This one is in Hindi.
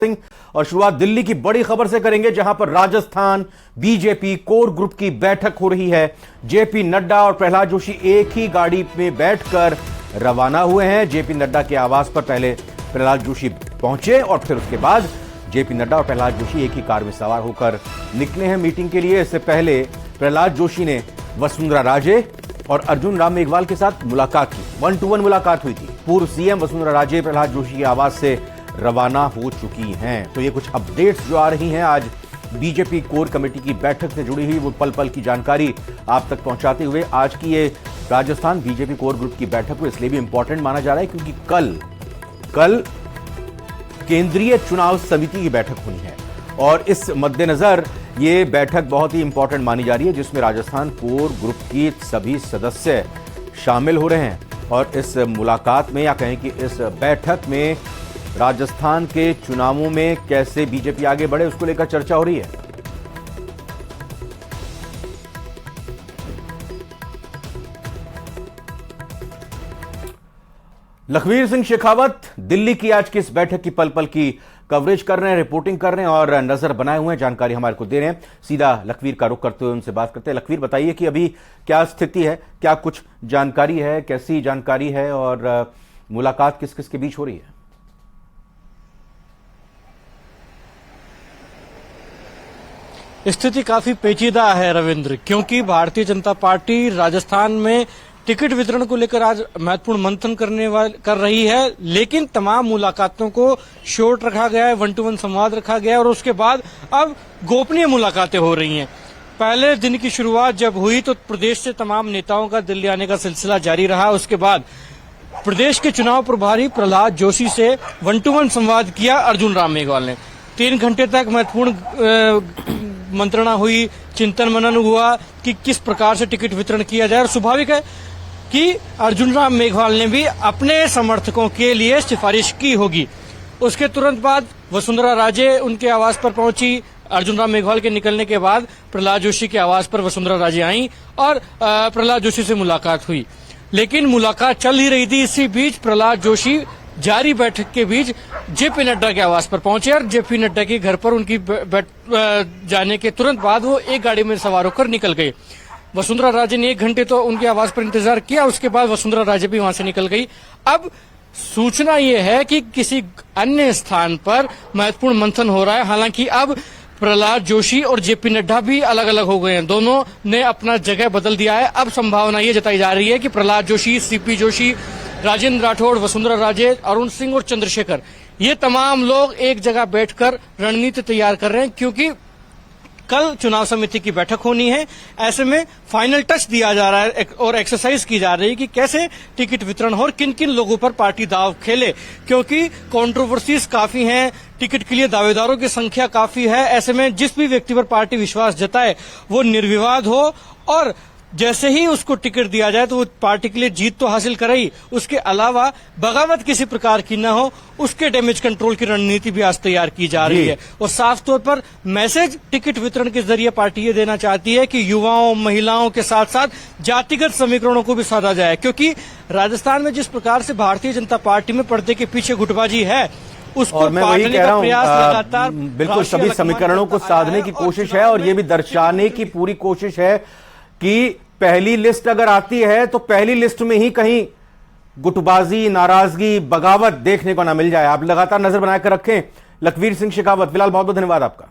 सिंह और शुरुआत दिल्ली की बड़ी खबर से करेंगे, जहां पर राजस्थान बीजेपी कोर ग्रुप की बैठक हो रही है। जेपी नड्डा और प्रहलाद जोशी एक ही गाड़ी में बैठकर रवाना हुए हैं। जेपी नड्डा के आवास पर पहले प्रहलाद जोशी पहुंचे और फिर उसके बाद जेपी नड्डा और प्रहलाद जोशी एक ही कार में सवार होकर निकले हैं मीटिंग के लिए। इससे पहले प्रहलाद जोशी ने वसुंधरा राजे और अर्जुन राम मेघवाल के साथ मुलाकात की, 1-to-1 मुलाकात हुई थी। पूर्व सीएम वसुंधरा राजे प्रहलाद जोशी के आवास से रवाना हो चुकी हैं। तो ये कुछ अपडेट्स जो आ रही हैं आज बीजेपी कोर कमेटी की बैठक से जुड़ी हुई, वो पल पल की जानकारी आप तक पहुंचाते हुए आज की ये राजस्थान बीजेपी कोर ग्रुप की बैठक को इसलिए भी इंपॉर्टेंट माना जा रहा है क्योंकि कल केंद्रीय चुनाव समिति की बैठक होनी है और इस मद्देनजर ये बैठक बहुत ही इंपॉर्टेंट मानी जा रही है, जिसमें राजस्थान कोर ग्रुप की सभी सदस्य शामिल हो रहे हैं। और इस मुलाकात में या कहें कि इस बैठक में राजस्थान के चुनावों में कैसे बीजेपी आगे बढ़े उसको लेकर चर्चा हो रही है। लखवीर सिंह शेखावत दिल्ली की आज की इस बैठक की पल पल की कवरेज कर रहे हैं, रिपोर्टिंग कर रहे हैं और नजर बनाए हुए हैं, जानकारी हमारे को दे रहे हैं। सीधा लखवीर का रुख करते हुए उनसे बात करते हैं। लखवीर, बताइए कि अभी क्या स्थिति है, क्या कुछ जानकारी है, कैसी जानकारी है और मुलाकात किस किस के बीच हो रही है? स्थिति काफी पेचीदा है रविंद्र, क्योंकि भारतीय जनता पार्टी राजस्थान में टिकट वितरण को लेकर आज महत्वपूर्ण मंथन कर रही है, लेकिन तमाम मुलाकातों को शॉर्ट रखा गया है, 1-to-1 संवाद रखा गया है और उसके बाद अब गोपनीय मुलाकातें हो रही हैं। पहले दिन की शुरुआत जब हुई तो प्रदेश से तमाम नेताओं का दिल्ली आने का सिलसिला जारी रहा। उसके बाद प्रदेश के चुनाव प्रभारी प्रहलाद जोशी से 1-to-1 संवाद किया अर्जुन राम मेघवाल ने। 3 घंटे तक महत्वपूर्ण मंत्रणा हुई, चिंतन मनन हुआ कि किस प्रकार से टिकट वितरण किया जाए और स्वाभाविक है कि अर्जुन राम मेघवाल ने भी अपने समर्थकों के लिए सिफारिश की होगी। उसके तुरंत बाद वसुंधरा राजे उनके आवास पर पहुंची। अर्जुन राम मेघवाल के निकलने के बाद प्रहलाद जोशी के आवास पर वसुंधरा राजे आई और प्रहलाद जोशी से मुलाकात हुई, लेकिन मुलाकात चल ही रही थी। इसी बीच प्रहलाद जोशी जारी बैठक के बीच जेपी नड्डा के आवास पर पहुंचे और जेपी नड्डा के घर पर उनकी जाने के तुरंत बाद वो एक गाड़ी में सवार होकर निकल गए। वसुंधरा राजे ने 1 घंटे तो उनके आवास पर इंतजार किया, उसके बाद वसुंधरा राजे भी वहां से निकल गई। अब सूचना ये है कि किसी अन्य स्थान पर महत्वपूर्ण मंथन हो रहा है। हालांकि अब प्रहलाद जोशी और जेपी नड्डा भी अलग अलग हो गए हैं, दोनों ने अपना जगह बदल दिया है। अब संभावना ये जताई जा रही है कि प्रहलाद जोशी, सीपी जोशी, राजेंद्र राठौड़, वसुंधरा राजे, अरुण सिंह और चंद्रशेखर, ये तमाम लोग एक जगह बैठकर रणनीति तैयार कर रहे हैं, क्योंकि कल चुनाव समिति की बैठक होनी है। ऐसे में फाइनल टच दिया जा रहा है और एक्सरसाइज की जा रही है कि कैसे टिकट वितरण हो और किन किन लोगों पर पार्टी दाव खेले, क्योंकि कंट्रोवर्सीज काफी हैं, टिकट के लिए दावेदारों की संख्या काफी है। ऐसे में जिस भी व्यक्ति पर पार्टी विश्वास जताए वो निर्विवाद हो और जैसे ही उसको टिकट दिया जाए तो वो पार्टी के लिए जीत तो हासिल करे ही, उसके अलावा बगावत किसी प्रकार की न हो, उसके डैमेज कंट्रोल की रणनीति भी आज तैयार की जा रही है। और साफ तौर पर मैसेज टिकट वितरण के जरिए पार्टी ये देना चाहती है कि युवाओं, महिलाओं के साथ साथ जातिगत समीकरणों को भी साधा जाए, क्योंकि राजस्थान में जिस प्रकार से भारतीय जनता पार्टी में पर्दे के पीछे गुटबाजी है उसको पाटने का प्रयास लगातार बिल्कुल सभी समीकरणों को साधने की कोशिश है और ये भी दर्शाने की पूरी कोशिश है कि पहली लिस्ट अगर आती है तो पहली लिस्ट में ही कहीं गुटबाजी, नाराजगी, बगावत देखने को ना मिल जाए। आप लगातार नजर बनाकर रखें। लखवीर सिंह शेखावत, फिलहाल बहुत बहुत धन्यवाद आपका।